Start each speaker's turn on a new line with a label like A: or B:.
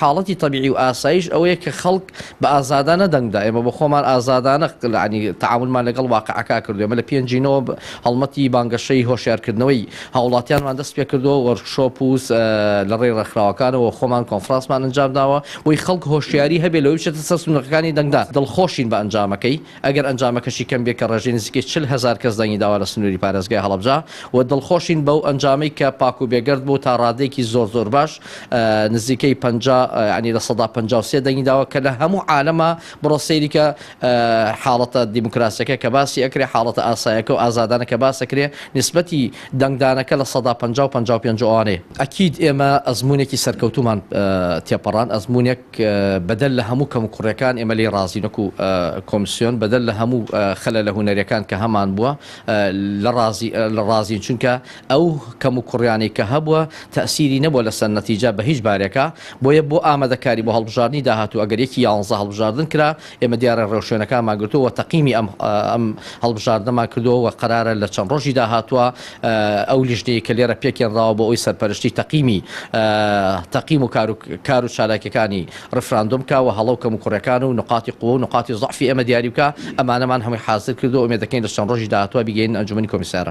A: حاڵەتی طبیعی و ئاسایش ئەوەیە کە خەڵک بە ئازادانە دەنگدا ئێمە بە خۆمان ئازادانە عنی تعاملمان لەگەڵ واقعەکە کردو ئێمە لە پێنجینەوە هەڵمەتی بانگەشەی هۆشیارکردنەوەی هاوڵاتیانمان دەست پێ کردەوە وەرکشۆپ و لە ڕێی ڕێکخراوەکانەوە خۆمان کۆنفرانسمان ئەنجام داوە بۆی خەڵک هۆشیاری هەبێ لەوەی بچێتە سەر سنوورەکانی دەنگدان دڵخۆشین بە ئەنجامەکەی ئەگەر ئەنجامەکەشی کەم بێ کە ڕێژەی نزیکەی 40,000 کەس دەنگی داوا لە سنووری پارێزگای هەڵەبجە و دڵخۆشین بەو ئەنجامەی کە پاک و بێگرد بوو تا ڕادێکی زۆر باش نزیکەی 50 ینی لە 153 دەنگی داوە کە لە هەموو عالەمە بڕۆ سەیری کە حاڵەتە دیموکراسیەکە کە باسی ئەکرێ حاڵەتە ئاسایەکە و ئازادانە کە باسەکرێ نسبەتی دەنگدانەکە لە 150 ئەوانەیە ئەکید ئێمە ئەزمونێکی سەرکەوتومان تێپەڕان ئەزمونێک بەدەل لە هەموو کەم کوڕەکان ئێمە لێ ڕازینەک و کۆمیسیۆن بەدەل لە هەموو خەلە لە هونەریەکان کە هەمان بووە لە ڕازین چونکە ئەو کەم و کوڕیانی کە هەبووە تەسیری نەبووە لەسەر نەتیجە بە هیچ بارێکە بۆیە بۆ ئامادەکاری بۆ هەڵبژاردننی داهاتوو ئەگەر یەکی 11 هەڵبژاردن کرا ئێمە دیارە ڕێوشوێنەکانمان گرتووە تەقیمی ئەم هەڵبژاردنەمان کردووە و قەرارە لە چەند ڕۆژی داهاتووە ئەو لیژنەیە کە لێرە پێکێنراوە بۆ ئەوی سەرپەرشتی تەقیم و کار و چالاکیەکانی ڕفراندۆم کاوە هەڵەو کەم و کوڕەکان و نقاتی قووە و نقاتی ضعفی ئەمە دیاری بکە ئەمانەمان هەمووی حاضر کردو ئومێدەکەین لە چەند ڕۆژی داهاتوە بیگەین ئەنجومەنی کۆمیسارە